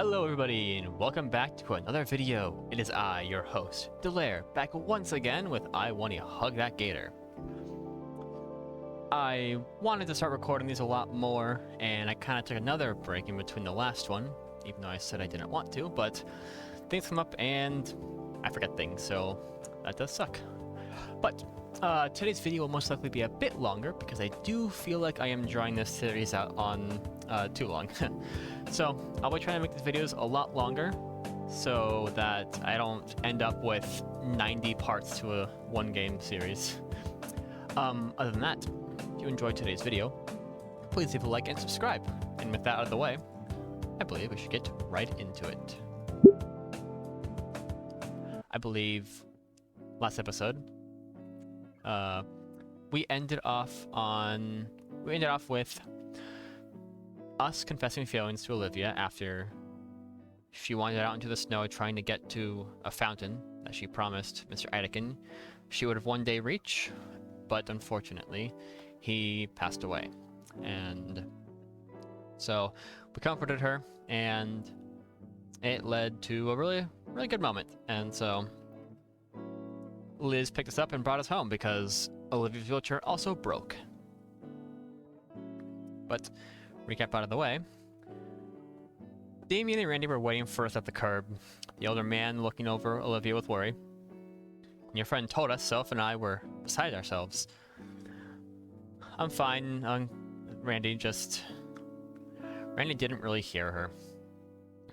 Hello everybody and welcome back to another video. It is I, your host, Delaire, back once again with I Wani Hug That Gator. I wanted to start recording these a lot more, and I kind of took another break in between the last one, even though I said I didn't want to, but things come up and I forget things, so that does suck. But today's video will most likely be a bit longer because I do feel like I am drawing this series out on too long. So I'll be trying to make these videos a lot longer so that I don't end up with 90 parts to a one game series. Other than that, if you enjoyed today's video, please leave a like and subscribe. And with that out of the way, I believe we should get right into it. I believe last episode, we ended off with us confessing feelings to Olivia after she wandered out into the snow trying to get to a fountain that she promised Mr. Anakin she would have one day reach, but unfortunately he passed away. And so we comforted her, and it led to a really good moment. And so Liz picked us up and brought us home because Olivia's wheelchair also broke. But recap out of the way, Damien and Randy were waiting for us at the curb, the older man looking over Olivia with worry. And your friend told us Soph and I were beside ourselves. I'm fine, Randy didn't really hear her.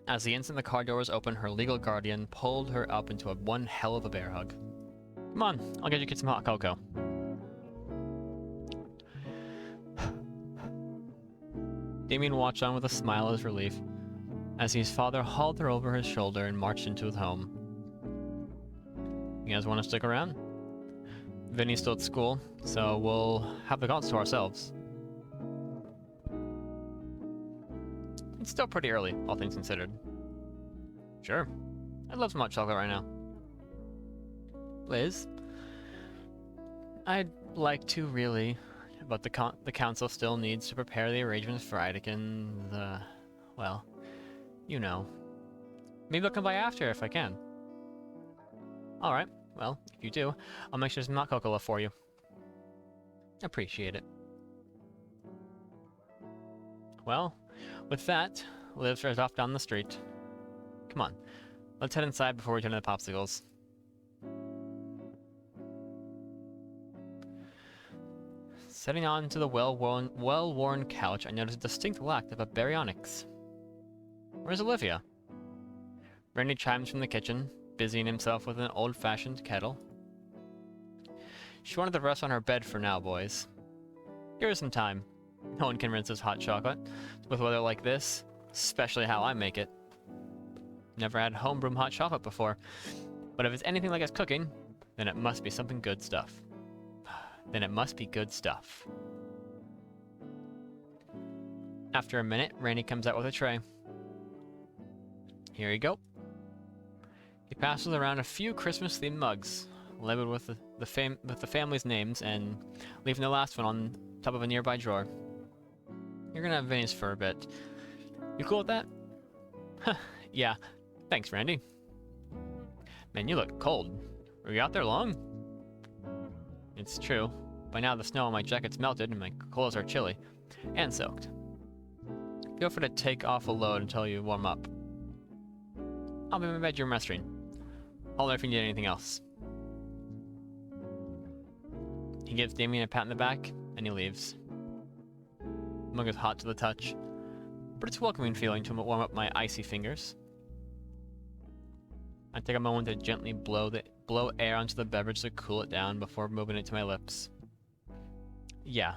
As the instant the car door was open, her legal guardian pulled her up into one hell of a bear hug. Come on, I'll get you kids some hot cocoa. Damien watched on with a smile of relief as his father hauled her over his shoulder and marched into his home. You guys want to stick around? Vinny's still at school, so we'll have the gods to ourselves. It's still pretty early, all things considered. Sure. I'd love some hot chocolate right now. Liz? I'd like to, really, but the council still needs to prepare the arrangements for Ideken, well, you know. Maybe I'll come by after if I can. Alright, well, if you do, I'll make sure some hot cocoa for you. Appreciate it. Well, with that, Liv drives off down the street. Come on, let's head inside before we turn to the popsicles. Setting on to the well-worn couch, I noticed a distinct lack of a baryonyx. Where's Olivia? Randy chimes from the kitchen, busying himself with an old-fashioned kettle. She wanted to rest on her bed for now, boys. Give her some time. No one can rinse this hot chocolate with weather like this, especially how I make it. Never had homebrewed hot chocolate before, but if it's anything like it's cooking, then it must be something good stuff. Then it must be good stuff. After a minute, Randy comes out with a tray. Here you go. He passes around a few Christmas-themed mugs, labeled with the family's names, and leaving the last one on top of a nearby drawer. You're gonna have Vinny's for a bit. You cool with that? Yeah. Thanks, Randy. Man, you look cold. Were you out there long? It's true. By now the snow on my jacket's melted and my clothes are chilly and soaked. Feel free to take off a load until you warm up. I'll be in my bedroom resting. I'll know if you need anything else. He gives Damien a pat on the back and he leaves. The mug is hot to the touch, but it's a welcoming feeling to warm up my icy fingers. I take a moment to gently blow air onto the beverage to cool it down before moving it to my lips. Yeah,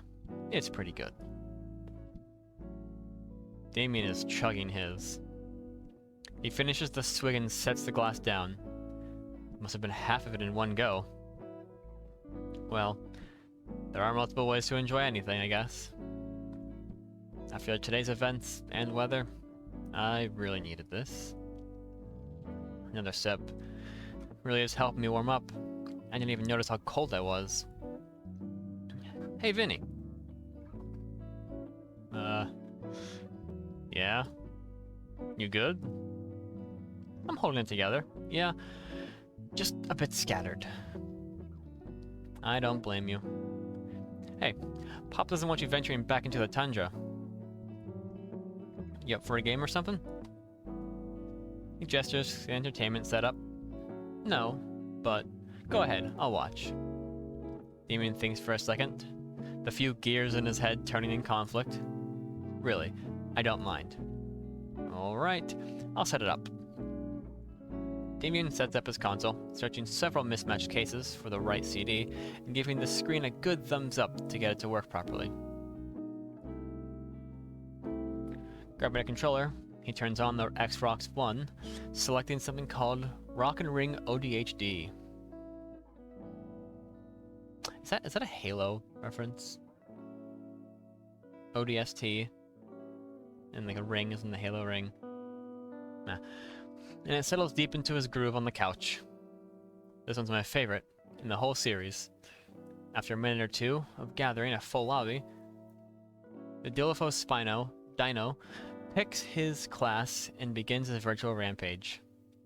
it's pretty good. Damien is chugging his. He finishes the swig and sets the glass down. Must have been half of it in one go. Well, there are multiple ways to enjoy anything, I guess. After today's events and weather, I really needed this. Another sip. Really has helped me warm up. I didn't even notice how cold I was. Hey, Vinny. Yeah? You good? I'm holding it together. Yeah, just a bit scattered. I don't blame you. Hey, Pop doesn't want you venturing back into the tundra. You up for a game or something? He gestures, entertainment setup. No, but go ahead, I'll watch. Damien thinks for a second, the few gears in his head turning in conflict. Really, I don't mind. Alright, I'll set it up. Damien sets up his console, searching several mismatched cases for the right CD, and giving the screen a good thumbs up to get it to work properly. Grabbing a controller, he turns on the Xbox One, selecting something called Rock and Ring ODHD. Is that a Halo reference? ODST. And like a ring is in the Halo ring. Nah. And it settles deep into his groove on the couch. This one's my favorite in the whole series. After a minute or two of gathering a full lobby, the Dilliphos Dino picks his class and begins his virtual rampage.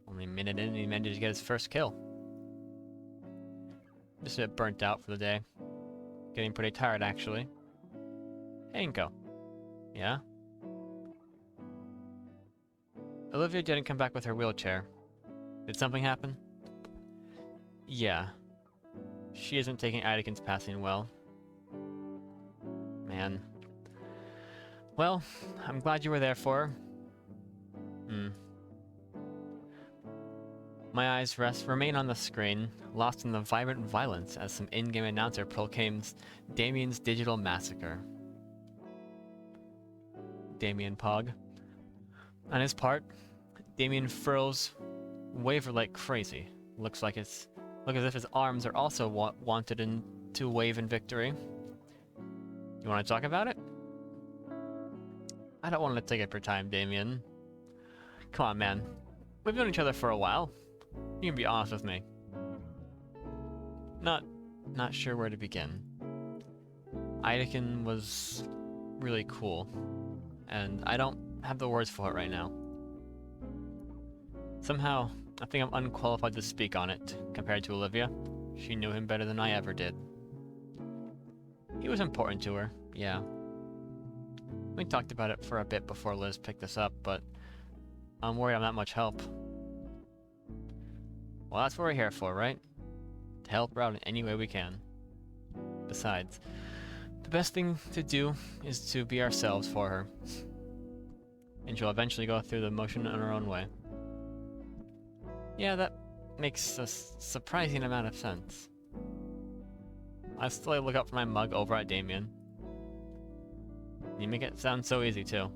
Only a minute in, he manages to get his first kill. Just a bit burnt out for the day. Getting pretty tired, actually. Hey, Inko. Yeah? Olivia didn't come back with her wheelchair. Did something happen? Yeah. She isn't taking Idakin's passing well. Man. Well, I'm glad you were there for her. My eyes remain on the screen, lost in the vibrant violence as some in-game announcer proclaims Damien's digital massacre. Damien Pog. On his part, Damien furls waver like crazy. Look as if his arms are also wanted to wave in victory. You want to talk about it? I don't want to take up your time, Damien. Come on, man. We've known each other for a while. You can be honest with me. Not sure where to begin. Idakin was really cool, and I don't have the words for it right now. Somehow, I think I'm unqualified to speak on it compared to Olivia. She knew him better than I ever did. He was important to her, yeah. We talked about it for a bit before Liz picked us up, but I'm worried I'm not much help. Well, that's what we're here for, right? To help her out in any way we can. Besides, the best thing to do is to be ourselves for her. And she'll eventually go through the motion in her own way. Yeah, that makes a surprising amount of sense. I slowly look up from my mug over at Damien. You make it sound so easy, too.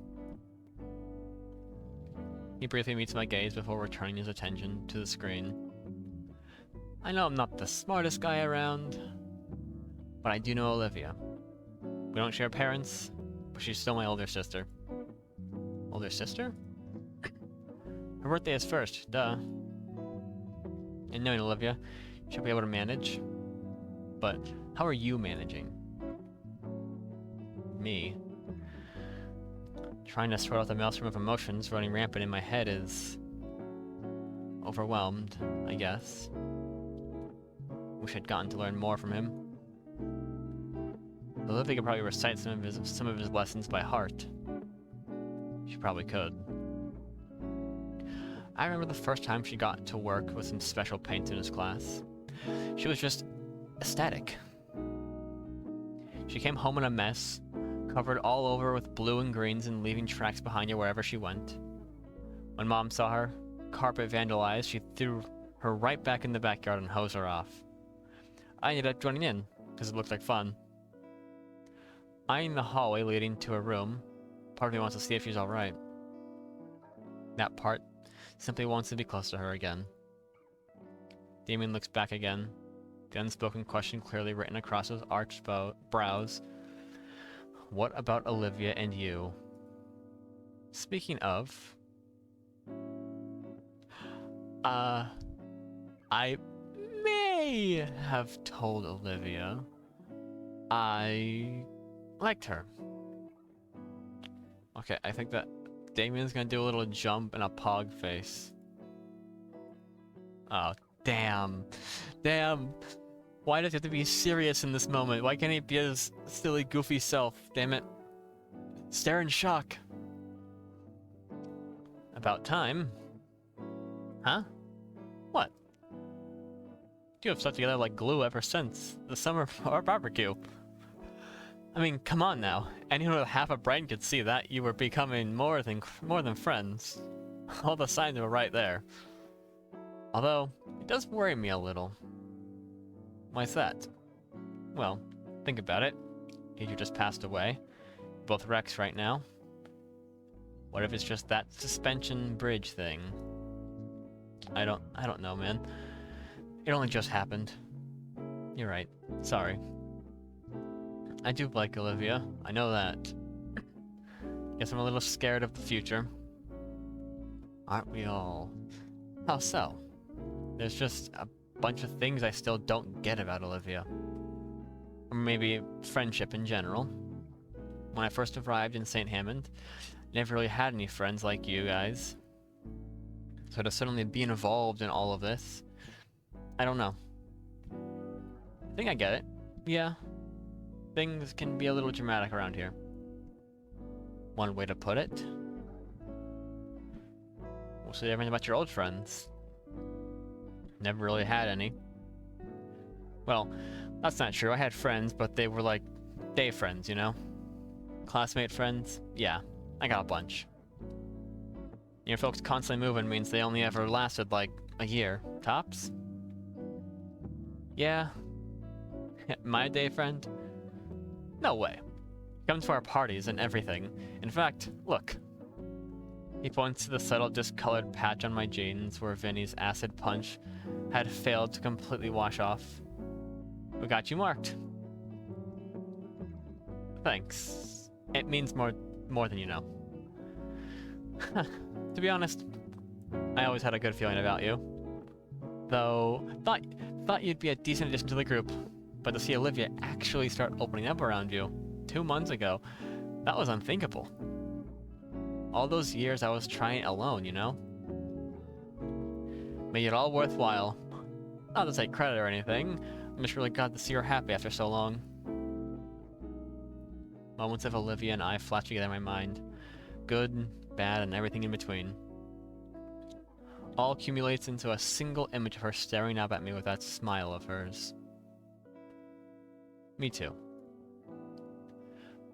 He briefly meets my gaze before returning his attention to the screen. I know I'm not the smartest guy around, but I do know Olivia. We don't share parents, but she's still my older sister. Older sister? Her birthday is first, duh. And knowing Olivia, she'll be able to manage. But how are you managing? Me. Trying to sort out the maelstrom of emotions running rampant in my head is overwhelmed, I guess. Wish I'd gotten to learn more from him. Olivia could probably recite some of his lessons by heart. She probably could. I remember the first time she got to work with some special paints in his class. She was just ecstatic. She came home in a mess, covered all over with blue and greens and leaving tracks behind her wherever she went. When Mom saw her carpet vandalized, she threw her right back in the backyard and hosed her off. I ended up joining in, because it looked like fun. Eyeing the hallway leading to her room, part of me wants to see if she's alright. That part simply wants to be close to her again. Damien looks back again, the unspoken question clearly written across his arched brows. What about Olivia and you? Speaking of... I may have told Olivia I liked her. Okay, I think that Damien's gonna do a little jump and a pog face. Oh, damn. Damn. Why does he have to be serious in this moment? Why can't he be his silly, goofy self? Damn it. Stare in shock. About time. Huh? What? You have stuck together like glue ever since the summer of our barbecue. I mean, come on now. Anyone with half a brain could see that you were becoming more than friends. All the signs were right there. Although, it does worry me a little. Why's that? Well, think about it. Gator just passed away. Both wrecks right now. What if it's just that suspension bridge thing? I don't know, man. It only just happened. You're right. Sorry. I do like Olivia. I know that. Guess I'm a little scared of the future. Aren't we all? How so? There's just a bunch of things I still don't get about Olivia. Or maybe friendship in general. When I first arrived in St. Hammond, I never really had any friends like you guys. So to suddenly be involved in all of this, I don't know. I think I get it. Yeah. Things can be a little dramatic around here. One way to put it. We'll say everything about your old friends. Never really had any. Well, that's not true. I had friends, but they were like day friends, you know? Classmate friends? Yeah, I got a bunch. Your folks constantly moving means they only ever lasted like a year, tops? Yeah. My day friend? No way. Comes to our parties and everything. In fact, look. He points to the subtle discolored patch on my jeans where Vinny's acid punch had failed to completely wash off. We got you marked. Thanks. It means more than you know. To be honest, I always had a good feeling about you. Though, thought you'd be a decent addition to the group. But to see Olivia actually start opening up around you 2 months ago, that was unthinkable. All those years I was trying alone, you know? Made it all worthwhile. Not to take credit or anything, I'm just really glad to see her happy after so long. Moments of Olivia and I flash together in my mind. Good, bad, and everything in between. All accumulates into a single image of her staring up at me with that smile of hers. Me too.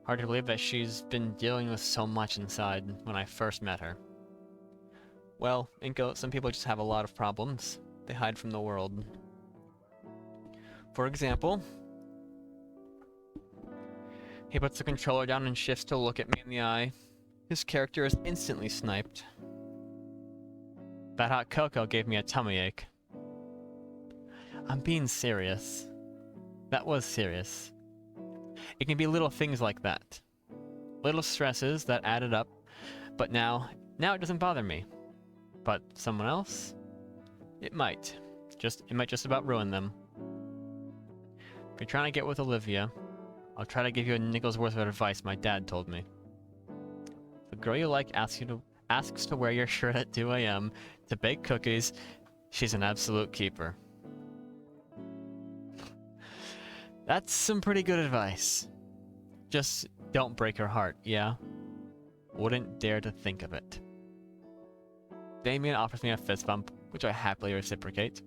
Hard to believe that she's been dealing with so much inside when I first met her. Well, Inko, some people just have a lot of problems. They hide from the world. For example, he puts the controller down and shifts to look at me in the eye. His character is instantly sniped. That hot cocoa gave me a tummy ache. I'm being serious. That was serious. It can be little things like that. Little stresses that added up, but now it doesn't bother me. But someone else? It might. It might just about ruin them. If you're trying to get with Olivia, I'll try to give you a nickel's worth of advice my dad told me. If the girl you like asks to wear your shirt at 2 a.m. to bake cookies, she's an absolute keeper. That's some pretty good advice. Just don't break her heart, yeah? Wouldn't dare to think of it. Damien offers me a fist bump, which I happily reciprocate.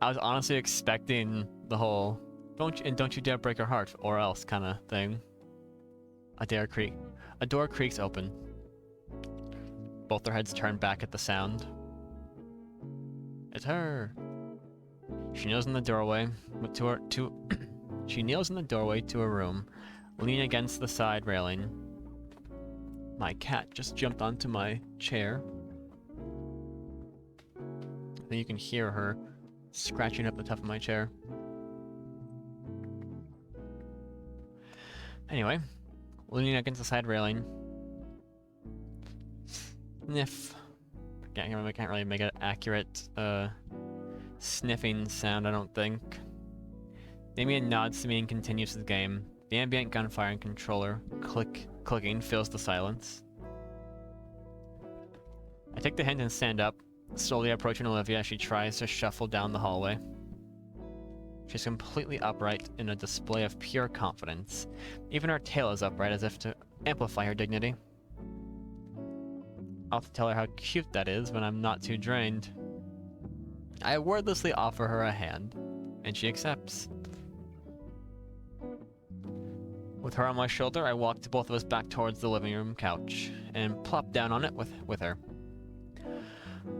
I was honestly expecting the whole don't you dare break her heart or else kind of thing. A door creaks open. Both their heads turn back at the sound. It's her. She kneels in the doorway she kneels in the doorway to a room, leaning against the side railing. My cat just jumped onto my chair. I think you can hear her scratching up the top of my chair. Anyway, leaning against the side railing. Sniff. Can't really make an accurate sniffing sound, I don't think. Damien nods to me and continues the game. The ambient gunfire and controller clicking fills the silence. I take the hint and stand up. slowly approaching Olivia as she tries to shuffle down the hallway. She's completely upright in a display of pure confidence. Even her tail is upright as if to amplify her dignity. I'll have to tell her how cute that is when I'm not too drained. I wordlessly offer her a hand, and she accepts. With her on my shoulder, I walk both of us back towards the living room couch, and plop down on it with her.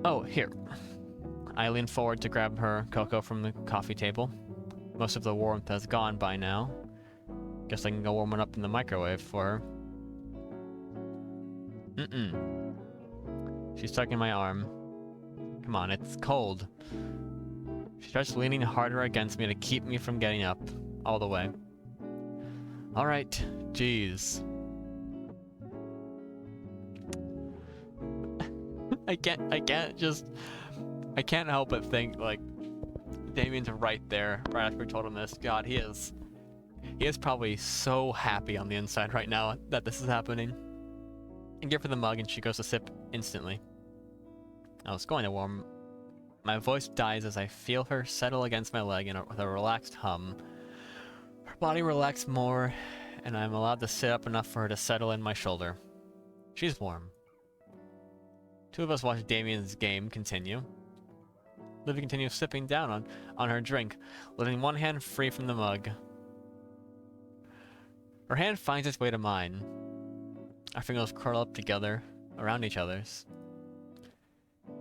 Oh, here. I lean forward to grab her cocoa from the coffee table. Most of the warmth has gone by now. Guess I can go warm it up in the microwave for her. She's tugging my arm. Come on, it's cold. She starts leaning harder against me to keep me from getting up all the way. Alright, jeez. I can't help but think, like, Damien's right there, right after we told him this. God, he is probably so happy on the inside right now that this is happening. And give her the mug and she goes to sip instantly. I was going to warm. My voice dies as I feel her settle against my leg with a relaxed hum. Her body relaxed more, and I'm allowed to sit up enough for her to settle in my shoulder. She's warm. Two of us watch Damien's game continue. Olivia continues sipping down on her drink, letting one hand free from the mug. Her hand finds its way to mine. Our fingers curl up together, around each other's.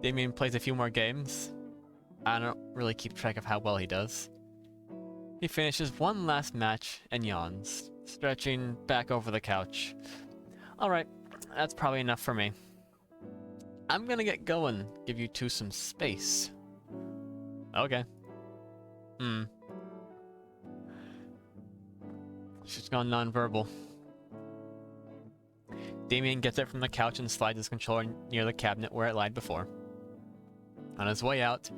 Damien plays a few more games. I don't really keep track of how well he does. He finishes one last match and yawns, stretching back over the couch. Alright, that's probably enough for me. I'm gonna get going, give you two some space. Okay. She's gone nonverbal. Damien gets it from the couch and slides his controller near the cabinet where it lied before. On his way out,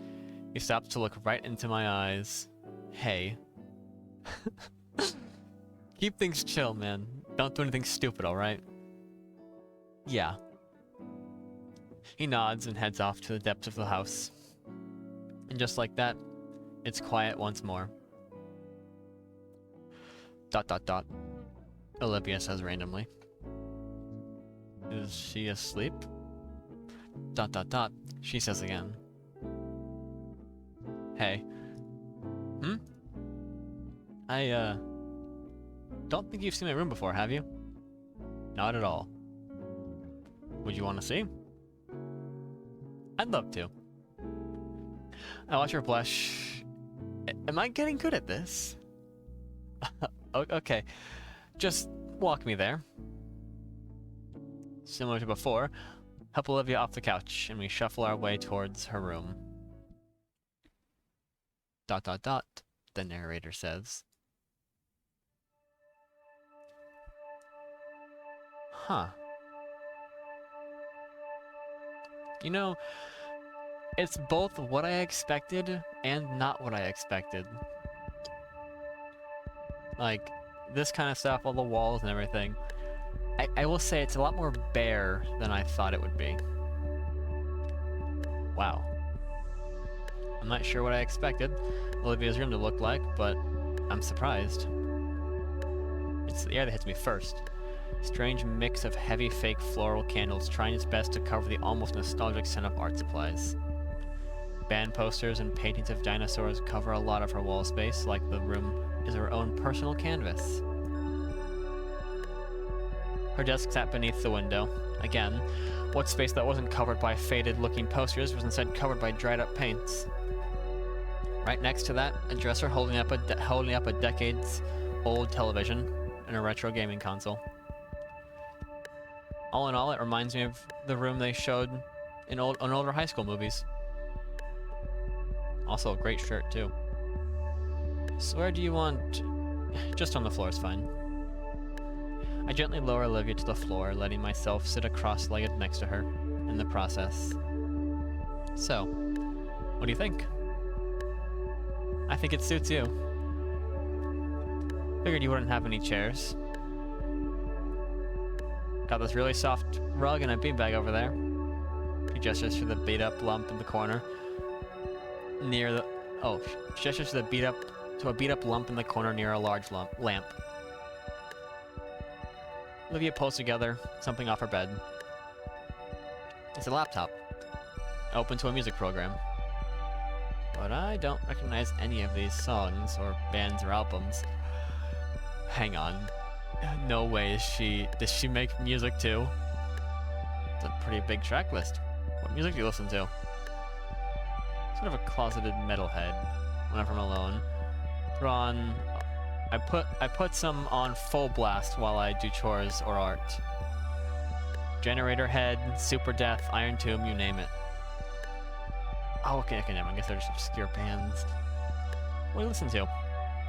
he stops to look right into my eyes. Hey. Keep things chill, man. Don't do anything stupid, alright? Yeah. He nods and heads off to the depths of the house. And just like that, it's quiet once more. ... Olivia says randomly. Is she asleep? ... She says again. Hey. I, don't think you've seen my room before, have you? Not at all. Would you want to see? I'd love to. I watch her blush. Am I getting good at this? Okay. Just walk me there. Similar to before, help Olivia off the couch, and we shuffle our way towards her room. ... The narrator says. Huh. You know, it's both what I expected and not what I expected. Like, this kind of stuff, all the walls and everything. I will say it's a lot more bare than I thought it would be. Wow. I'm not sure what I expected Olivia's room to look like, but I'm surprised. It's the air that hits me first. Strange mix of heavy fake floral candles trying its best to cover the almost nostalgic scent of art supplies. Band posters and paintings of dinosaurs cover a lot of her wall space, like the room is her own personal canvas. Her desk sat beneath the window. Again, what space that wasn't covered by faded-looking posters was instead covered by dried-up paints. Right next to that, a dresser holding up a decades-old television and a retro gaming console. All in all, it reminds me of the room they showed in older high school movies. Also, a great shirt, too. So where do you want... Just on the floor is fine. I gently lower Olivia to the floor, letting myself sit cross-legged next to her in the process. So, what do you think? I think it suits you. Figured you wouldn't have any chairs. Got this really soft rug and a beanbag over there. She gestures to the beat-up lump in the corner. Near the... Oh, she gestures to a beat-up lump in the corner near a large lamp. Olivia pulls together something off her bed. It's a laptop. Open to a music program. But I don't recognize any of these songs, or bands, or albums. Hang on. No way does she make music too? It's a pretty big track list. What music do you listen to? Sort of a closeted metalhead. Whenever I'm alone. I put some on full blast while I do chores or art. Generator Head, Super Death, Iron Tomb, you name it. Oh, okay, never mind. I guess they're just obscure bands. What do you listen to?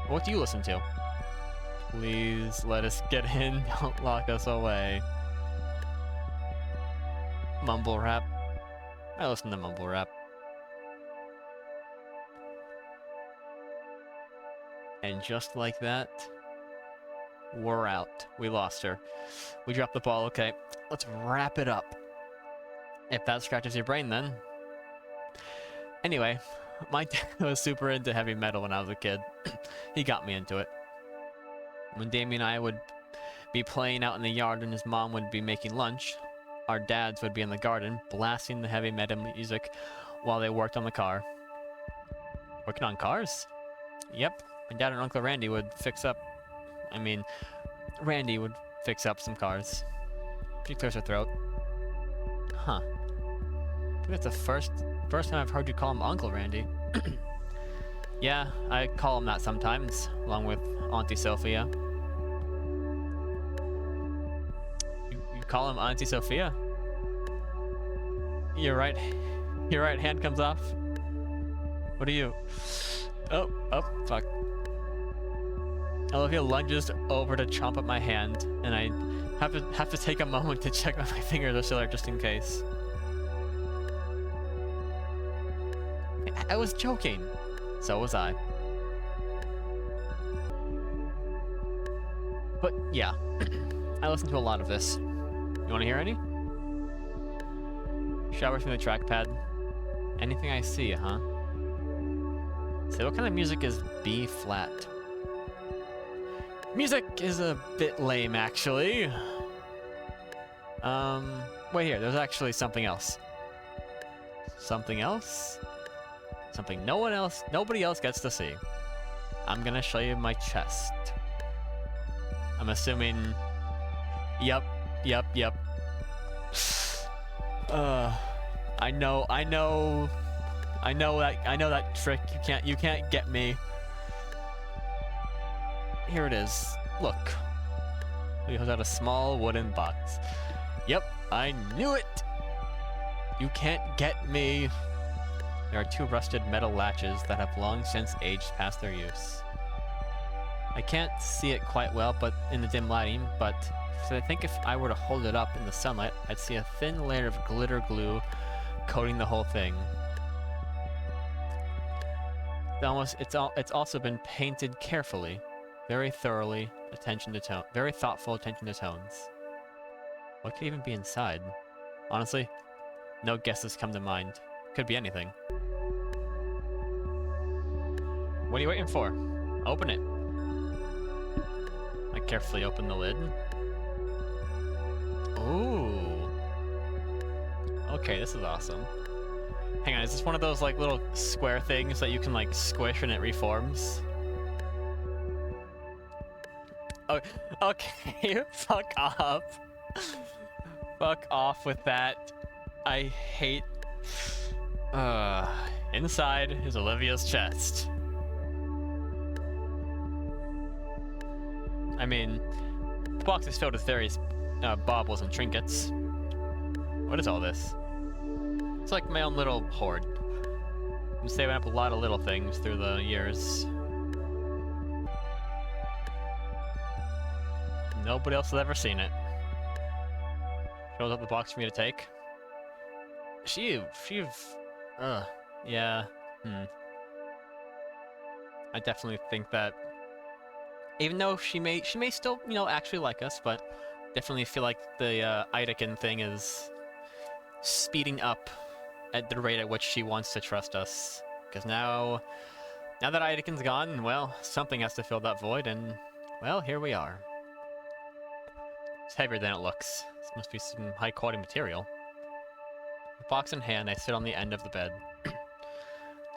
What do you listen to? Please let us get in. Don't lock us away. Mumble rap. I listen to mumble rap. And just like that, we're out. We lost her. We dropped the ball. Okay, let's wrap it up. If that scratches your brain, then. Anyway, my dad was super into heavy metal when I was a kid. He got me into it. When Damien and I would be playing out in the yard and his mom would be making lunch, our dads would be in the garden blasting the heavy metal music while they worked on the car. Working on cars? Yep. My dad and Uncle Randy would Randy would fix up some cars. She clears her throat. Huh. I think that's the first time I've heard you call him Uncle Randy. Yeah, I call him that sometimes, along with Auntie Sophia. You call him Auntie Sophia? Your right hand comes off. What are you? Oh, fuck. Olivia lunges over to chomp at my hand, and I have to take a moment to check that my fingers are still there just in case. I was joking. So was I. But yeah, I listen to a lot of this. You want to hear any? Shower from the trackpad. Anything I see, huh? So what kind of music is B flat? Music is a bit lame, actually. Wait here, there's actually something else. Something else? Something nobody else gets to see. I'm gonna show you my chest. I'm assuming... Yep. I know that trick. You can't get me. Here it is. Look. He holds out a small wooden box. Yep, I knew it! You can't get me. There are two rusted metal latches that have long since aged past their use. I can't see it quite well but in the dim lighting, but I think if I were to hold it up in the sunlight, I'd see a thin layer of glitter glue coating the whole thing. It's also been painted carefully, very thoroughly, very thoughtful attention to tones. What could even be inside? Honestly, no guesses come to mind. Could be anything. What are you waiting for? Open it. I carefully open the lid. Ooh. Okay, this is awesome. Hang on, is this one of those like little square things that you can like squish and it reforms? Oh, okay, fuck off. Fuck off with that. I hate... Inside is Olivia's chest. I mean, the box is filled with various baubles and trinkets. What is all this? It's like my own little hoard. I'm saving up a lot of little things through the years. Nobody else has ever seen it. Shows up the box for me to take. Yeah. I definitely think that, even though she may still, actually like us, but definitely feel like the Idakin thing is speeding up at the rate at which she wants to trust us. Because now that Idakin's gone, well, something has to fill that void, and, well, here we are. It's heavier than it looks. This must be some high-quality material. With box in hand, I sit on the end of the bed.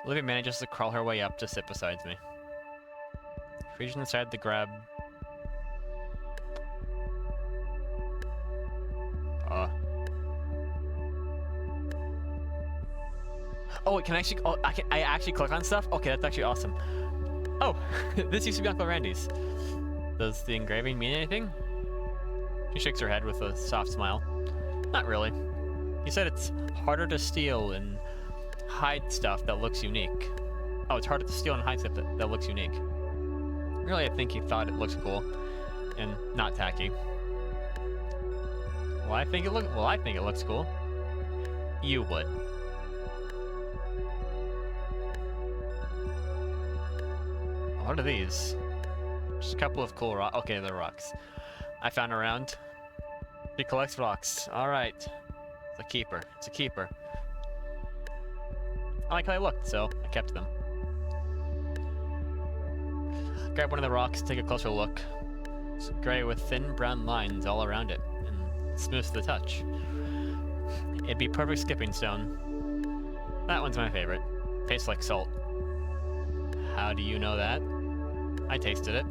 Olivia manages to crawl her way up to sit beside me. Reaching inside to grab... Oh, wait, can I actually... Oh, I actually click on stuff? Okay, that's actually awesome. Oh, this used to be Uncle Randy's. Does the engraving mean anything? She shakes her head with a soft smile. Not really. He said it's harder to steal and hide stuff that looks unique. Oh, it's harder to steal and hide stuff that looks unique. Really, I think he thought it looks cool and not tacky. Well, I think it looks cool. You would. What are these? Just a couple of cool rocks. Okay, they're rocks. I found around. He collects rocks. Alright. It's a keeper. It's a keeper. I like how they looked, so I kept them. Grab one of the rocks, take a closer look. It's gray with thin brown lines all around it, and smooth to the touch. It'd be perfect skipping stone. That one's my favorite. Tastes like salt. How do you know that? I tasted it.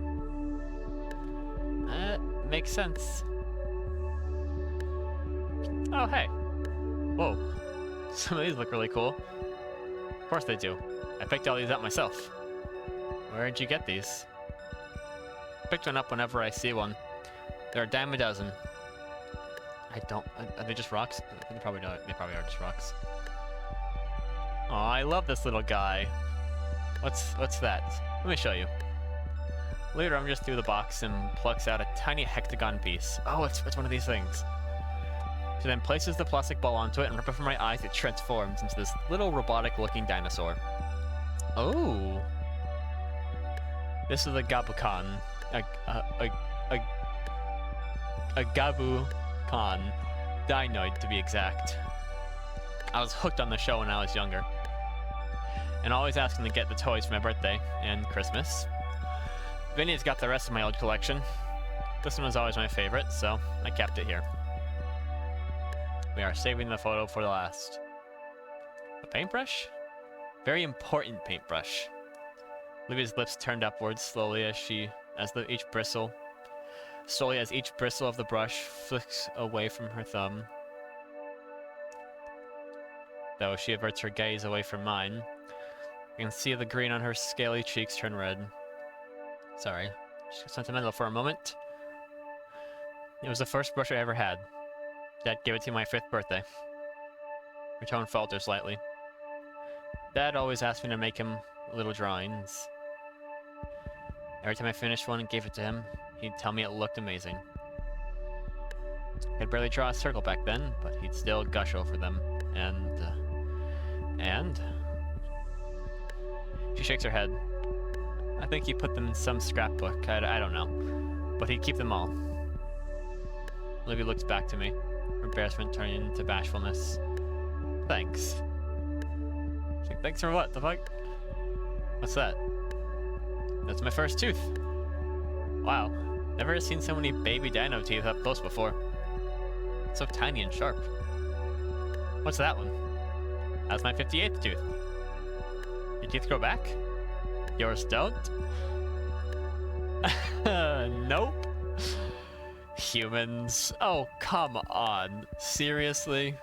That makes sense. Oh, hey. Whoa. Some of these look really cool. Of course they do. I picked all these up myself. Where'd you get these? I pick one up whenever I see one. There are a dime a dozen. Are they just rocks? They probably are just rocks. Oh, I love this little guy. What's that? Let me show you. Later, I'm just through the box and plucks out a tiny hexagon piece. Oh, it's one of these things. She then places the plastic ball onto it, and right before my eyes, it transforms into this little robotic-looking dinosaur. Oh. This is a Gabukan. A Gabukan. Dinoid, to be exact. I was hooked on the show when I was younger. And always asking to get the toys for my birthday and Christmas. Vinny's got the rest of my old collection. This one was always my favorite, so I kept it here. We are saving the photo for the last. A paintbrush? Very important paintbrush. Olivia's lips turned upwards slowly as each bristle of the brush flicks away from her thumb. Though she averts her gaze away from mine, I can see the green on her scaly cheeks turn red. Sorry, she got sentimental for a moment. It was the first brush I ever had. Dad gave it to me my 5th birthday. Her tone faltered slightly. Dad always asked me to make him little drawings. Every time I finished one and gave it to him, he'd tell me it looked amazing. I could barely draw a circle back then, but he'd still gush over them. And... She shakes her head. I think he put them in some scrapbook, I don't know. But he'd keep them all. Olivia looks back to me, her embarrassment turning into bashfulness. Thanks. She's like, thanks for what? The fuck? What's that? That's my first tooth. Wow. Never seen so many baby dino teeth up close before. It's so tiny and sharp. What's that one? That's my 58th tooth. Your teeth grow back? Yours don't? Nope. Humans. Oh, come on. Seriously?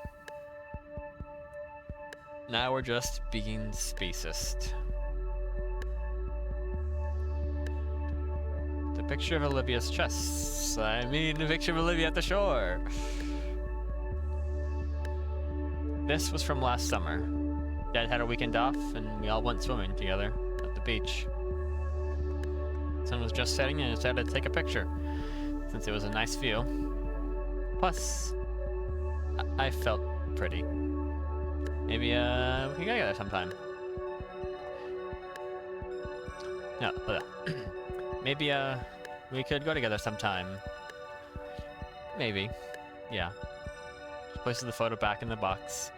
Now we're just being speciest. The picture of Olivia's chest. I mean, the picture of Olivia at the shore. This was from last summer. Dad had a weekend off, and we all went swimming together at the beach. The sun was just setting, and I decided to take a picture, since it was a nice view. Plus, I felt pretty. Maybe, we can go together sometime. No, maybe, we could go together sometime. Maybe. Yeah. She places the photo back in the box.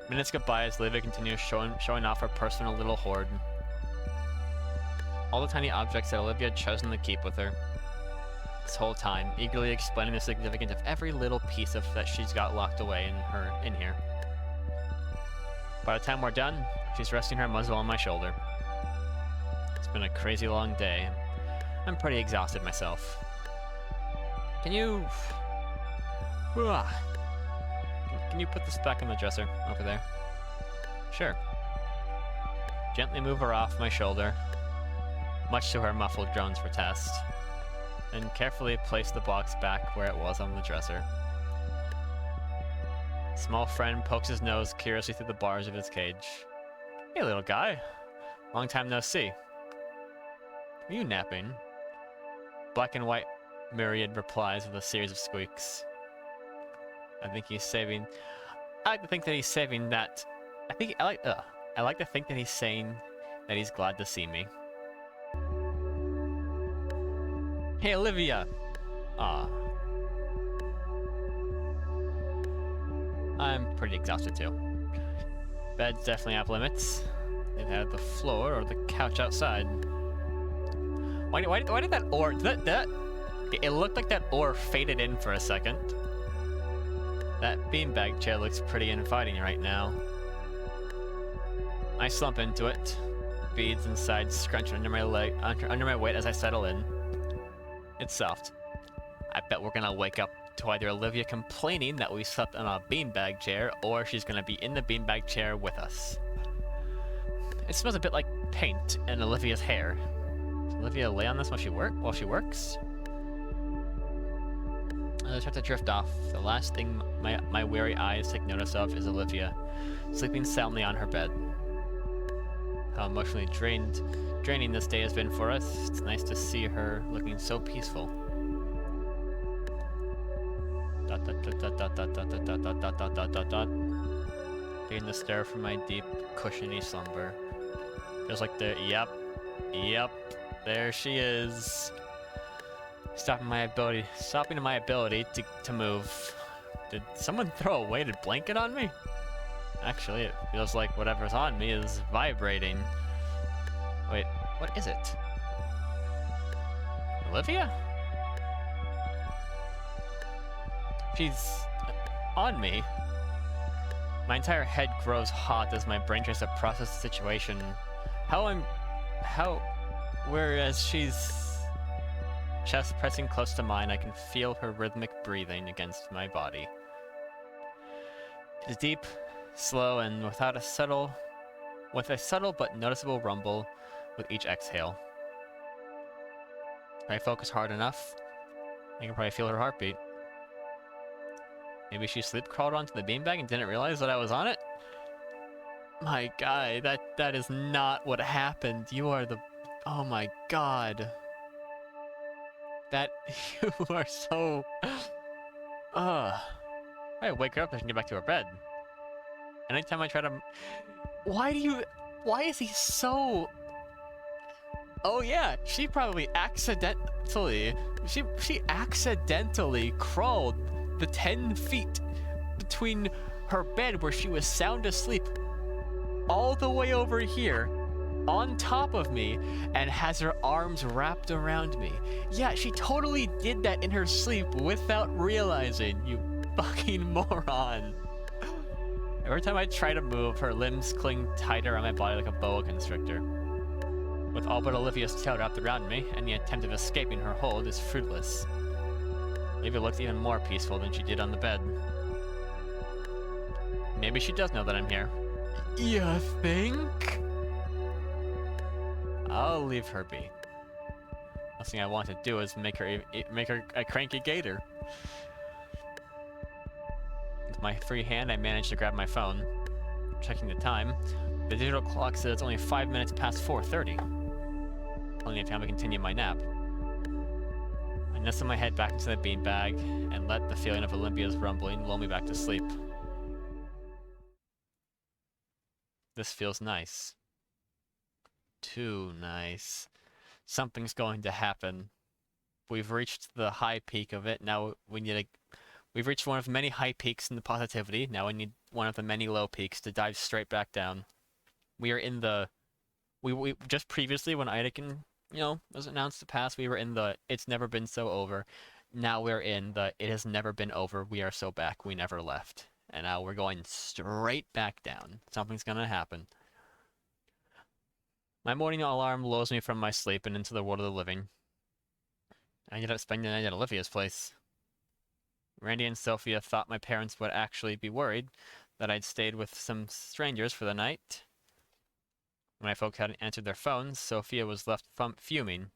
Minutes go by as Olivia continues showing off her personal little hoard. All the tiny objects that Olivia had chosen to keep with her. This whole time, eagerly explaining the significance of every little piece of that she's got locked away in here. By the time we're done, she's resting her muzzle on my shoulder. It's been a crazy long day. I'm pretty exhausted myself. Can you put this back in the dresser over there? Sure. Gently move her off my shoulder, much to her muffled groans for test, and carefully place the box back where it was on the dresser. Small friend pokes his nose curiously through the bars of his cage. Hey, little guy. Long time no see. Are you napping? Black and white myriad replies with a series of squeaks. I like to think that he's saving that. I like to think that he's saying that he's glad to see me. Hey, Olivia. Aw. I'm pretty exhausted too. Bed's definitely off limits. They've had the floor or the couch outside. Why did that ore... It looked like that ore faded in for a second. That beanbag chair looks pretty inviting right now. I slump into it. Beads inside scrunch under my weight as I settle in. It's soft. I bet we're gonna wake up to either Olivia complaining that we slept on a beanbag chair, or she's gonna be in the beanbag chair with us. It smells a bit like paint and Olivia's hair. Does Olivia lay on this while she works? I start to drift off. The last thing my weary eyes take notice of is Olivia, sleeping soundly on her bed. How emotionally draining this day has been for us. It's nice to see her looking so peaceful. Taking the stare from my deep, cushiony slumber. Feels like yep, there she is. Stopping my ability to move. Did someone throw a weighted blanket on me? Actually, it feels like whatever's on me is vibrating. Wait, what is it? Olivia? She's on me. My entire head grows hot as my brain tries to process the situation. Whereas she's chest pressing close to mine, I can feel her rhythmic breathing against my body. It is deep, slow, and with a subtle but noticeable rumble with each exhale. If I focus hard enough, I can probably feel her heartbeat. Maybe she sleep crawled onto the beanbag and didn't realize that I was on it? My guy, that is not what happened. You are the... Oh my god. You are so... I wake her up so she can get back to her bed. Anytime I try to... Why is he so... Oh yeah, she probably accidentally... She accidentally crawled the 10 feet between her bed where she was sound asleep all the way over here on top of me and has her arms wrapped around me. Yeah, she totally did that in her sleep without realizing, you fucking moron. Every time I try to move, her limbs cling tighter on my body like a boa constrictor. With all but Olivia's tail wrapped around me, any attempt of escaping her hold is fruitless. Olivia looks even more peaceful than she did on the bed. Maybe she does know that I'm here. You think? I'll leave her be. Last thing I want to do is make her a cranky gator. With my free hand, I managed to grab my phone. Checking the time, the digital clock says it's only 5 minutes past 4:30. Plenty of time to continue my nap. I nestle my head back into the beanbag and let the feeling of Olivia's rumbling lull me back to sleep. This feels nice. Too nice. Something's going to happen. We've reached the high peak of it. Now we need We've reached one of many high peaks in the positivity. Now we need one of the many low peaks to dive straight back down. We are in the... We just previously, when Idakin, was announced to pass, we were in the it's never been so over. Now we're in the it has never been over. We are so back. We never left. And now we're going straight back down. Something's gonna happen. My morning alarm lulls me from my sleep and into the world of the living. I ended up spending the night at Olivia's place. Randy and Sophia thought my parents would actually be worried that I'd stayed with some strangers for the night. When my folk hadn't answered their phones, Sophia was left fuming.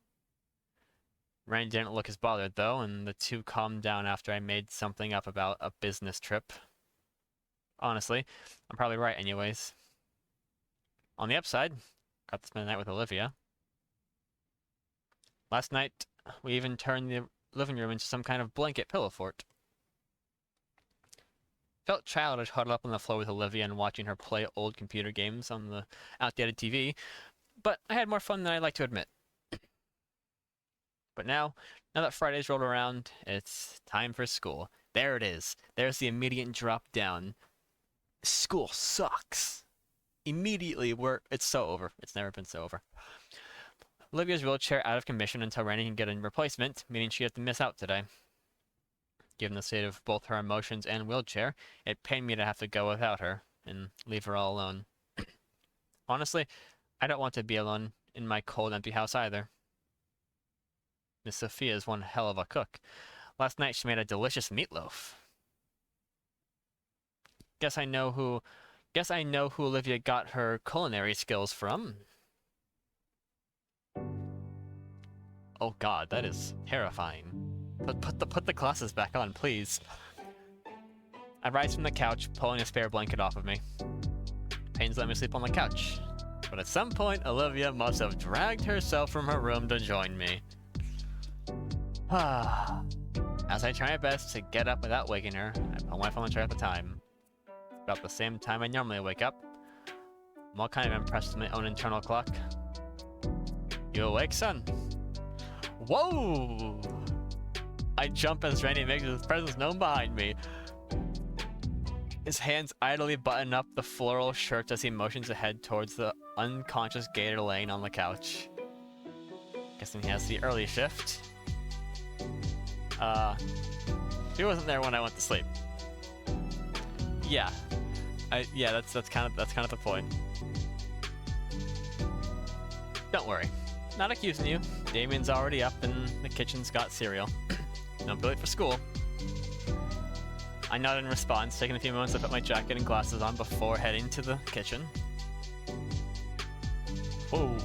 Randy didn't look as bothered, though, and the two calmed down after I made something up about a business trip. Honestly, I'm probably right anyways. On the upside, got to spend the night with Olivia. Last night, we even turned the living room into some kind of blanket pillow fort. Felt childish huddled up on the floor with Olivia and watching her play old computer games on the outdated TV, but I had more fun than I'd like to admit. But now that Friday's rolled around, it's time for school. There it is. There's the immediate drop down. School sucks. Immediately, it's so over. It's never been so over. Olivia's wheelchair out of commission until Randy can get a replacement, meaning she had to miss out today. Given the state of both her emotions and wheelchair, it pained me to have to go without her and leave her all alone. Honestly, I don't want to be alone in my cold, empty house either. Miss Sophia is one hell of a cook. Last night she made a delicious meatloaf. Guess I know who Olivia got her culinary skills from. Oh god, that is terrifying. Put the glasses back on, please. I rise from the couch, pulling a spare blanket off of me. Pains let me sleep on the couch. But at some point, Olivia must have dragged herself from her room to join me. As I try my best to get up without waking her, I pull my phone and check out the time. About the same time I normally wake up. I'm all kind of impressed with my own internal clock. You awake, son? Whoa! I jump as Randy makes his presence known behind me. His hands idly button up the floral shirt as he motions ahead towards the unconscious Gator laying on the couch. Guessing he has the early shift. He wasn't there when I went to sleep. Yeah. That's kind of the point. Don't worry. Not accusing you. Damien's already up and the kitchen's got cereal. Don't be late for school. I nod in response, taking a few moments to put my jacket and glasses on before heading to the kitchen. Whoa.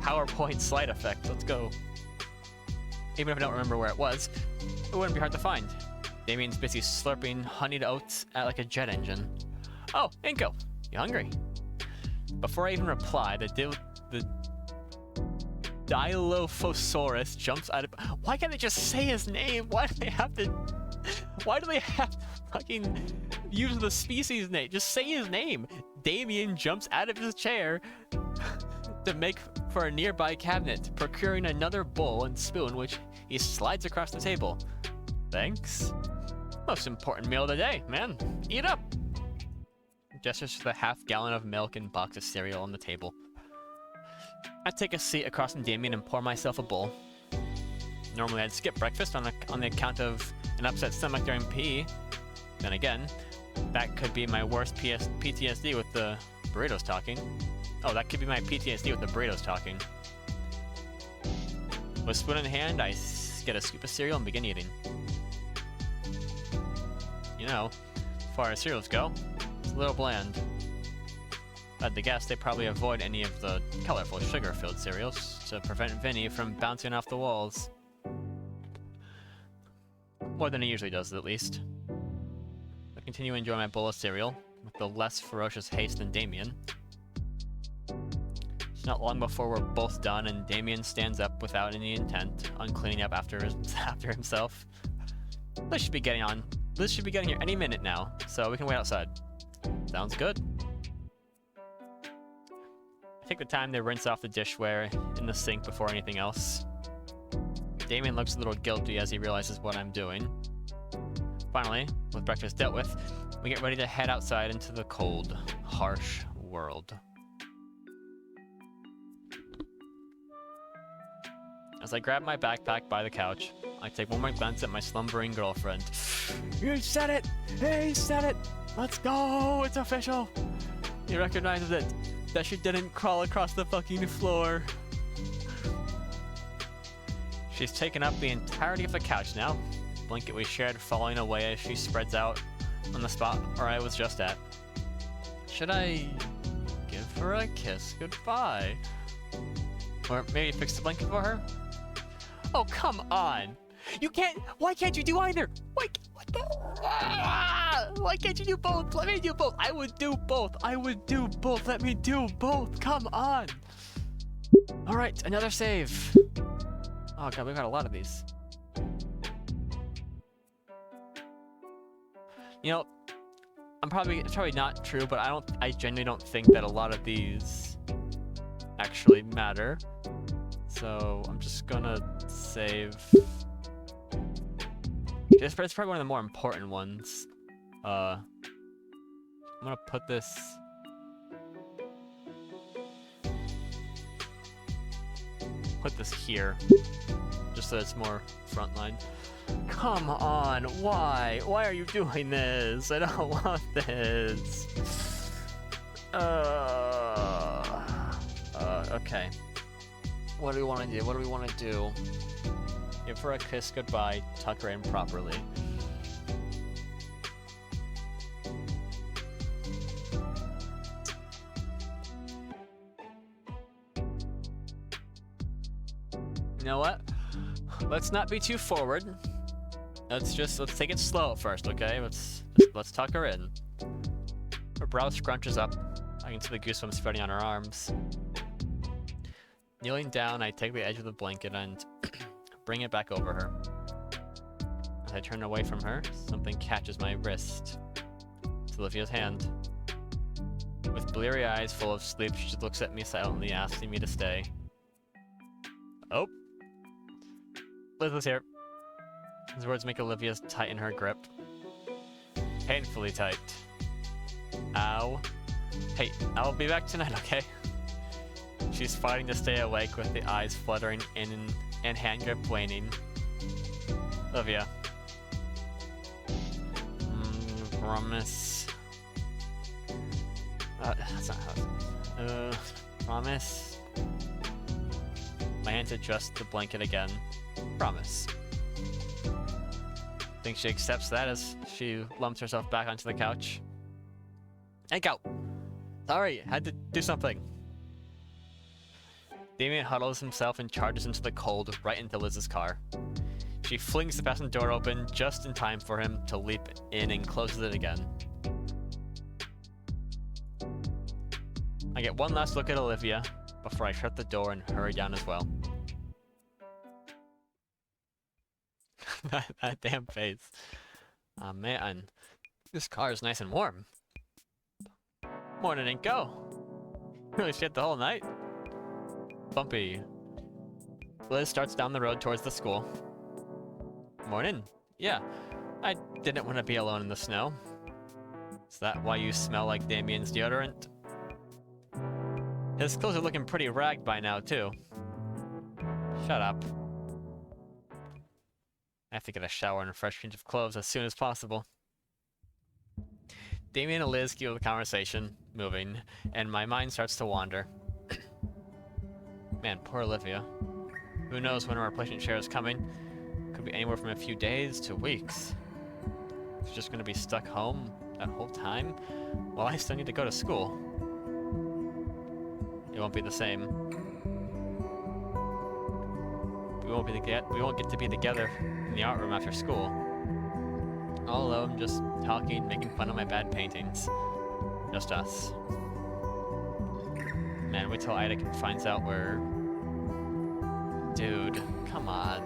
PowerPoint slide effect, let's go. Even if I don't remember where it was, it wouldn't be hard to find. Damien's busy slurping honeyed oats at like a jet engine. Oh, Inko, you hungry? Before I even reply, the Dilophosaurus jumps out of... Why can't they just say his name? Why do they have to fucking use the species name? Just say his name. Damien jumps out of his chair to make for a nearby cabinet, procuring another bowl and spoon, which he slides across the table. Thanks. Most important meal of the day, man. Eat up. Gestures to the half-gallon of milk and box of cereal on the table. I take a seat across from Damien and pour myself a bowl. Normally I'd skip breakfast on the account of an upset stomach during PE. Then again, that could be my worst PTSD with the burritos talking. Oh, that could be my PTSD with the burritos talking. With a spoon in hand, I get a scoop of cereal and begin eating. You know, as far as cereals go, it's a little bland. I'd to guess they probably avoid any of the colorful sugar-filled cereals to prevent Vinny from bouncing off the walls. More than he usually does, at least. I continue to enjoy my bowl of cereal, with the less ferocious haste than Damien. It's not long before we're both done, and Damien stands up without any intent on cleaning up after himself. Liz should be getting here any minute now, so we can wait outside. Sounds good. I take the time to rinse off the dishware in the sink before anything else. Damien looks a little guilty as he realizes what I'm doing. Finally, with breakfast dealt with, we get ready to head outside into the cold, harsh world. As I grab my backpack by the couch, I take one more glance at my slumbering girlfriend. You said it! Hey, you said it! Let's go! It's official! He recognizes it. That she didn't crawl across the fucking floor. She's taken up the entirety of the couch now. The blanket we shared falling away as she spreads out on the spot where I was just at. Should I give her a kiss goodbye? Or maybe fix the blanket for her? Oh, come on! You can't. Why can't you do either? Why can't you do both? Let me do both. I would do both. I would do both. Let me do both. Come on. All right, another save. Oh god, we've got a lot of these. You know, it's probably not true, but I genuinely don't think that a lot of these actually matter. So I'm just gonna save. It's probably one of the more important ones. I'm gonna put this. Put this here, just so it's more frontline. Come on, why? Why are you doing this? I don't want this. Okay. What do we want to do? What do we want to do? Give her a kiss goodbye, tuck her in properly. You know what? Let's not be too forward. Let's take it slow at first, okay? Let's tuck her in. Her brow scrunches up. I can see the goosebumps spreading on her arms. Kneeling down, I take the edge of the blanket and bring it back over her. As I turn away from her, something catches my wrist. It's Olivia's hand. With bleary eyes full of sleep, she looks at me silently, asking me to stay. Oh. Liz was here. His words make Olivia tighten her grip. Painfully tight. Ow. Hey, I'll be back tonight, okay? She's fighting to stay awake with the eyes fluttering and hand grip waning. Olivia. Promise. That's not how promise. My hands adjust the blanket again. Promise. Think she accepts that as she lumps herself back onto the couch. Hey, go! Sorry, had to do something. Damien huddles himself and charges into the cold, right into Liz's car. She flings the passenger door open just in time for him to leap in and closes it again. I get one last look at Olivia before I shut the door and hurry down as well. that damn face. Oh man, this car is nice and warm. Morning and go. Really shit the whole night. Bumpy. Liz starts down the road towards the school. Morning. Yeah, I didn't want to be alone in the snow. Is that why you smell like Damien's deodorant? His clothes are looking pretty ragged by now, too. Shut up. I have to get a shower and a fresh change of clothes as soon as possible. Damien and Liz keep the conversation moving, and my mind starts to wander. Man, poor Olivia. Who knows when her replacement share is coming? Could be anywhere from a few days to weeks. She's just gonna be stuck home that whole time? While I still need to go to school. It won't be the same. We won't get to be together in the art room after school. All alone, just talking, making fun of my bad paintings. Just us. Man, wait till Ida finds out we're... Dude, come on.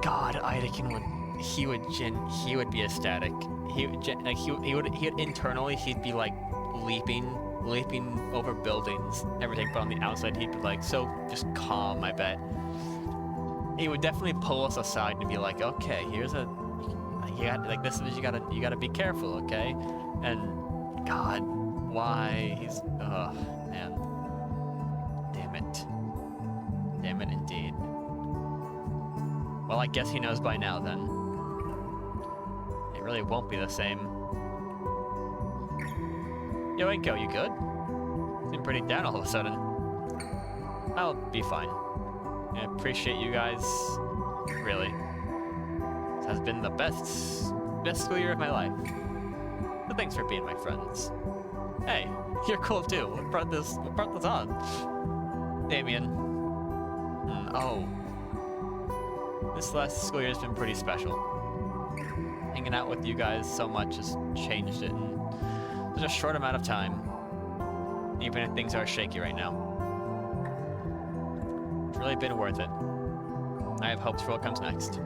God, Idakin would... He would be ecstatic. He would internally, he'd be like leaping leaping over buildings, everything, but on the outside he'd be like so just calm, I bet. He would definitely pull us aside and be like, okay, here's a, you got, like, this is, you gotta be careful, okay? And, God, why? He's, ugh, man. Damn it. Damn it indeed. Well, I guess he knows by now then. It really won't be the same. Yo, Inko, you good? Seem pretty down all of a sudden. I'll be fine. I appreciate you guys, really. This has been the best school year of my life. So thanks for being my friends. Hey, you're cool too. What brought this on? Damien. Oh. This last school year has been pretty special. Hanging out with you guys so much has changed it in such a short amount of time. Even if things are shaky right now. It's really been worth it. I have hopes for what comes next.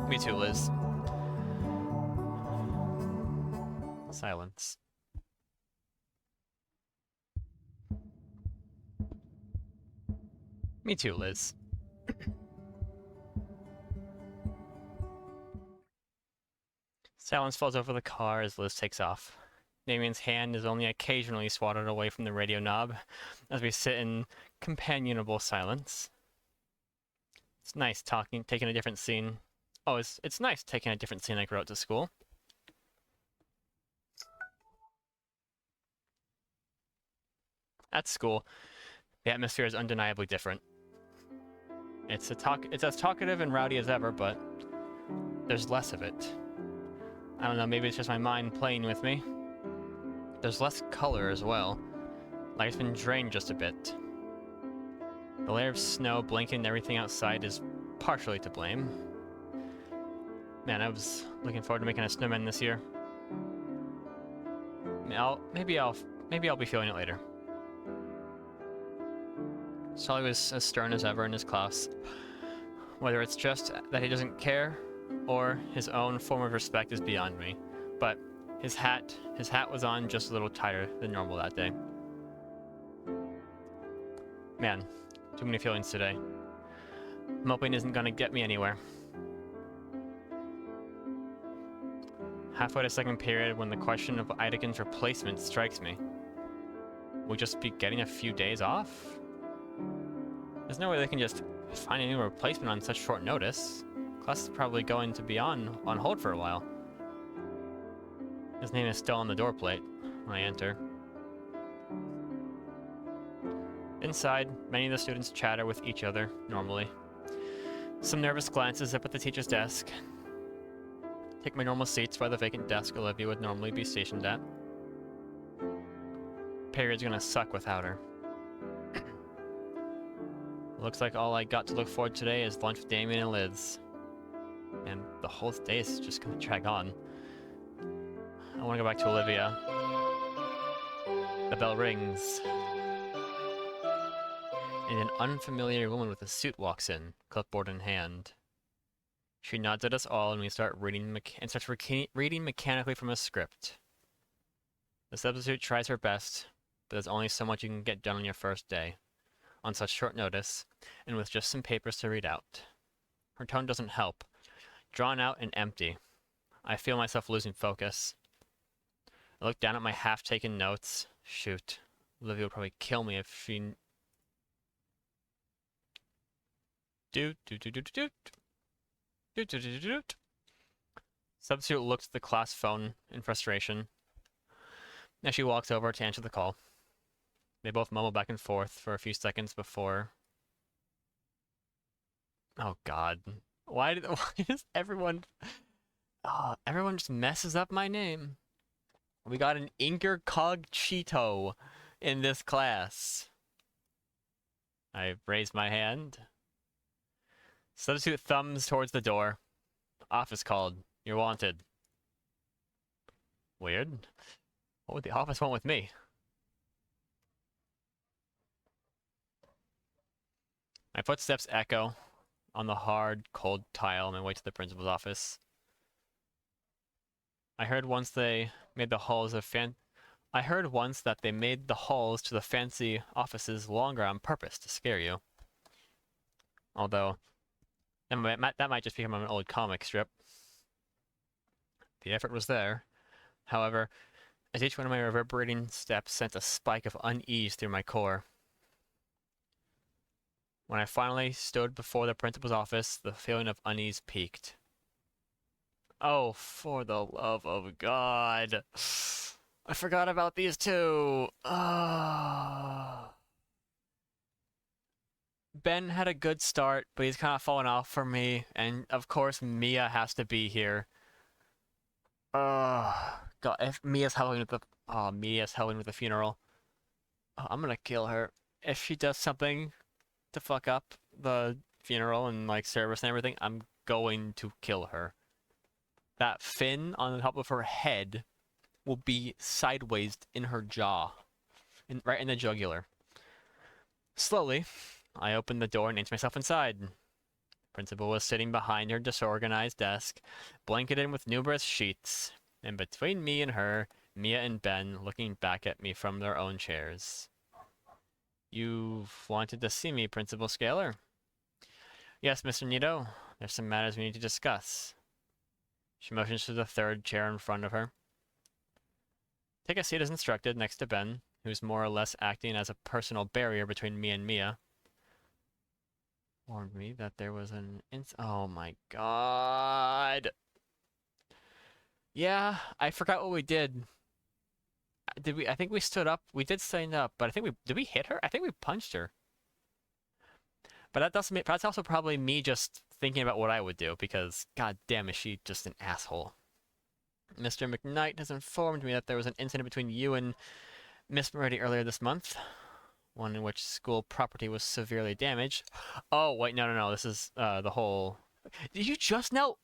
Me too, Liz. Silence. Me too, Liz. Silence falls over the car as Liz takes off. Damien's hand is only occasionally swatted away from the radio knob as we sit in companionable silence. It's nice taking a different scene. Oh, it's nice taking a different scene I grew up to school. At school, the atmosphere is undeniably different. It's as talkative and rowdy as ever, but there's less of it. I don't know, maybe it's just my mind playing with me. There's less color as well, like it's been drained just a bit. The layer of snow blanketing everything outside is partially to blame. Man, I was looking forward to making a snowman this year. Maybe I'll be feeling it later. Sully was as stern as ever in his class. Whether it's just that he doesn't care, or his own form of respect is beyond me. But his hat was on just a little tighter than normal that day. Man, too many feelings today. Moping isn't gonna get me anywhere. Halfway to second period when the question of Idekin's replacement strikes me. We'll just be getting a few days off? There's no way they can just find a new replacement on such short notice. Class is probably going to be on hold for a while. His name is still on the door plate when I enter. Inside, many of the students chatter with each other normally. Some nervous glances up at the teacher's desk. Take my normal seats by the vacant desk Olivia would normally be stationed at. Period's gonna suck without her. Looks like all I got to look forward to today is lunch with Damien and Liz. And the whole day is just gonna drag on. I wanna go back to Olivia. The bell rings. And an unfamiliar woman with a suit walks in, clipboard in hand. She nods at us all and we start reading mechanically from a script. The substitute tries her best, but there's only so much you can get done on your first day, on such short notice, and with just some papers to read out. Her tone doesn't help. Drawn out and empty. I feel myself losing focus. I look down at my half-taken notes. Shoot. Olivia would probably kill me if she... Substitute looks at the class phone in frustration as she walks over to answer the call. They both mumble back and forth for a few seconds before... Oh god. Why does everyone... Oh, everyone just messes up my name. We got an Inker Cogchito in this class. I raise my hand. Substitute thumbs towards the door. Office called. You're wanted. Weird. What would the office want with me? My footsteps echo on the hard, cold tile on my way to the principal's office. I heard once they made the halls I heard once that they made the halls to the fancy offices longer on purpose to scare you. Although, that might just become an old comic strip. The effort was there. However, as each one of my reverberating steps sent a spike of unease through my core. When I finally stood before the principal's office, the feeling of unease peaked. Oh, for the love of God. I forgot about these two. Ben had a good start, but he's kind of fallen off for me. And of course, Mia has to be here. God, if Mia's helping with the Mia's helping with the funeral. Oh, I'm gonna kill her. If she does something to fuck up the funeral and like service and everything, I'm going to kill her. That fin on the top of her head will be sideways in her jaw, right in the jugular. Slowly, I opened the door and inched myself inside. The principal was sitting behind her disorganized desk, blanketed with numerous sheets, and between me and her, Mia and Ben looking back at me from their own chairs. You've wanted to see me, Principal Scalar? Yes, Mr. Nito. There's some matters we need to discuss. She motions to the third chair in front of her. Take a seat as instructed next to Ben, who's more or less acting as a personal barrier between me and Mia. Warned me that there was an oh my God. Yeah, I forgot what we did. Did we? I think we stood up. We did stand up, but I think did we hit her? I think we punched her. But that's also probably me just thinking about what I would do, because god damn is she just an asshole. Mr. McKnight has informed me that there was an incident between you and Miss Moretti earlier this month. One in which school property was severely damaged. Oh, wait, no. This is the whole... Did you just now...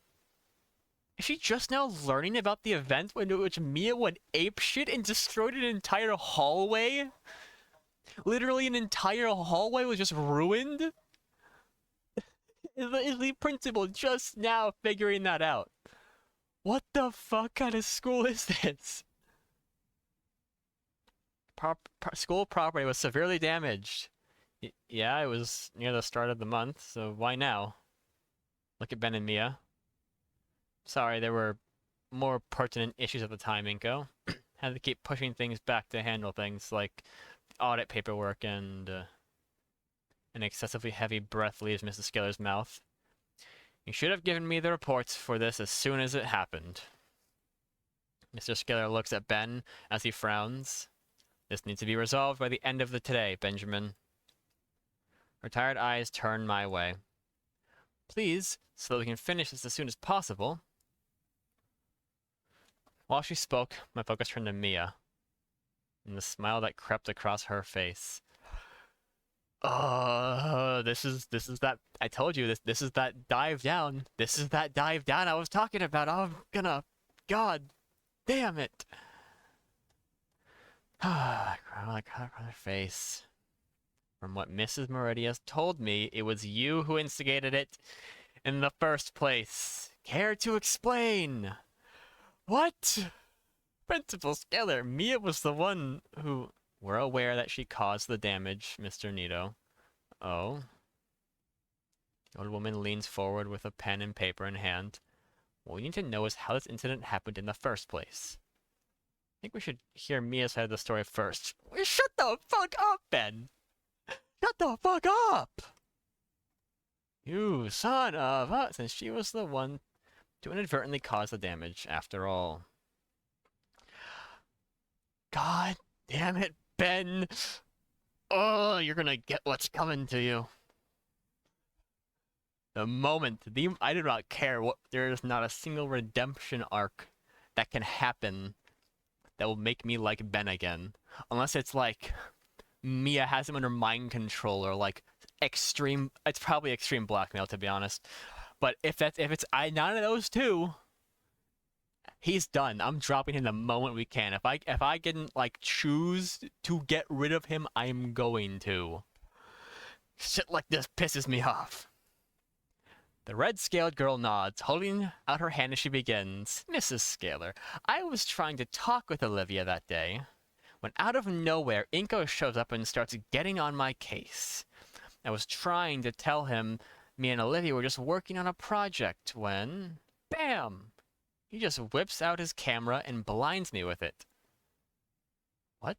Is she just now learning about the event in which Mia went apeshit and destroyed an entire hallway? Literally an entire hallway was just ruined? Is the principal just now figuring that out? What the fuck kind of school is this? School property was severely damaged. Yeah, it was near the start of the month, so why now? Look at Ben and Mia. Sorry, there were more pertinent issues at the time, Inko. Had to keep pushing things back to handle things like audit paperwork and an excessively heavy breath leaves Mrs. Scalar's mouth. You should have given me the reports for this as soon as it happened. Mr. Scalar looks at Ben as he frowns. This needs to be resolved by the end of the today, Benjamin. Her tired eyes turn my way. Please, so that we can finish this as soon as possible. While she spoke, my focus turned to Mia, and the smile that crept across her face. This is that, I told you, this is that dive down. This is that dive down I was talking about. I'm gonna, god damn it. I cut across her face. From what Mrs. Moretti has told me, it was you who instigated it in the first place. Care to explain? What? Principal Scalar, Mia was the one who... We're aware that she caused the damage, Mr. Nito. Oh? The old woman leans forward with a pen and paper in hand. What we need to know is how this incident happened in the first place. I think we should hear Mia's side of the story first. Shut the fuck up, Ben! Shut the fuck up! You son of a... Since she was the one to inadvertently cause the damage, after all. God damn it, Ben! Oh, you're gonna get what's coming to you. The moment, I do not care what... There is not a single redemption arc that can happen that will make me like Ben again. Unless it's like... Mia has him under mind control, or like extreme... It's probably extreme blackmail, to be honest. But if it's none of those two, he's done. I'm dropping him the moment we can. If I can like choose to get rid of him, I'm going to. Shit like this pisses me off. The red-scaled girl nods, holding out her hand as she begins. Mrs. Scalar, I was trying to talk with Olivia that day. when out of nowhere, Inko shows up and starts getting on my case. I was trying to tell him me and Olivia were just working on a project when, bam! He just whips out his camera and blinds me with it. What?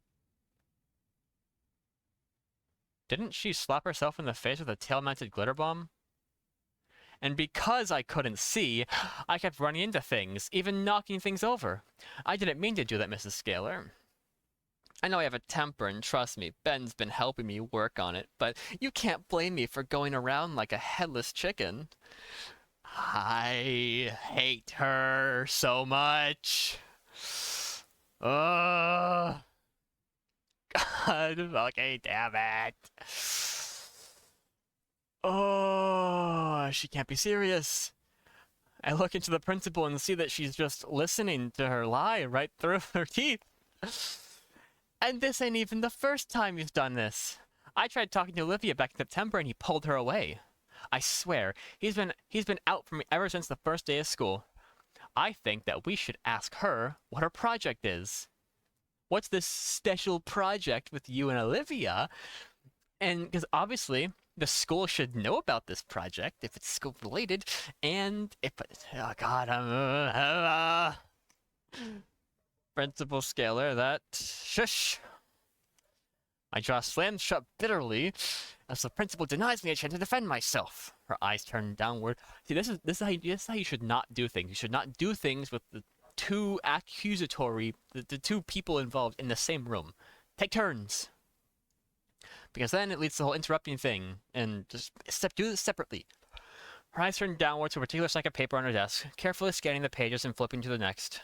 Didn't she slap herself in the face with a tail-mounted glitter bomb? And because I couldn't see, I kept running into things, even knocking things over. I didn't mean to do that, Mrs. Scaler. I know I have a temper, and trust me, Ben's been helping me work on it, but you can't blame me for going around like a headless chicken. I hate her so much. Oh, God, okay, damn it. Oh, she can't be serious. I look into the principal and see that she's just listening to her lie right through her teeth. And this ain't even the first time he's done this. I tried talking to Olivia back in September and he pulled her away. I swear, he's been out for me ever since the first day of school. I think that we should ask her what her project is. What's this special project with you and Olivia? And because obviously the school should know about this project if it's school related, and if oh God, Principal Scaler, that shush. My jaw slammed shut bitterly as the principal denies me a chance to defend myself. Her eyes turned downward. See, this is how you should not do things. You should not do things with the two the two people involved in the same room. Take turns. Because then it leads to the whole interrupting thing, and just do this separately. Her eyes turned downward to a particular stack of paper on her desk, carefully scanning the pages and flipping to the next.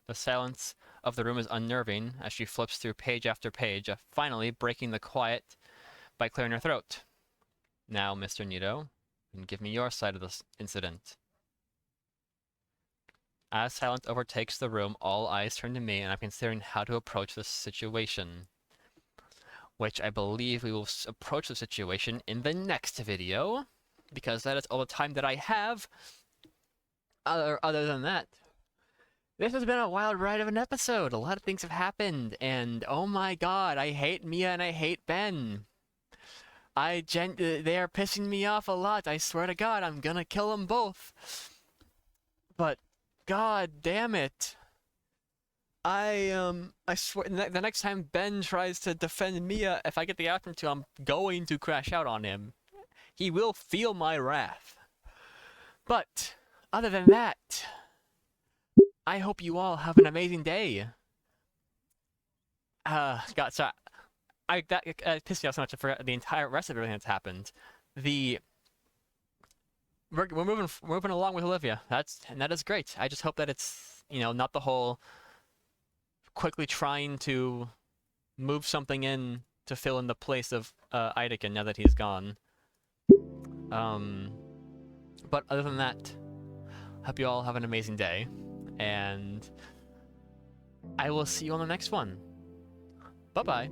The silence of the room is unnerving as she flips through page after page, finally breaking the quiet by clearing her throat. Now, Mr. Nito, you can give me your side of this incident. As silence overtakes the room, all eyes turn to me, and I'm considering how to approach this situation. Which I believe we will approach the situation in the next video, because that is all the time that I have. Other than that, this has been a wild ride of an episode. A lot of things have happened, and oh my God, I hate Mia and I hate Ben. They are pissing me off a lot. I swear to God, I'm gonna kill them both. But God damn it. I swear, the next time Ben tries to defend Mia, if I get the option to, I'm going to crash out on him. He will feel my wrath. But, other than that, I hope you all have an amazing day. God, sorry. That pissed me off so much I forgot the entire rest of everything that's happened. We're moving along with Olivia. That is great. I just hope that it's, not the whole quickly trying to move something in to fill in the place of Ideken now that he's gone. But other than that, hope you all have an amazing day, and I will see you on the next one. Bye-bye.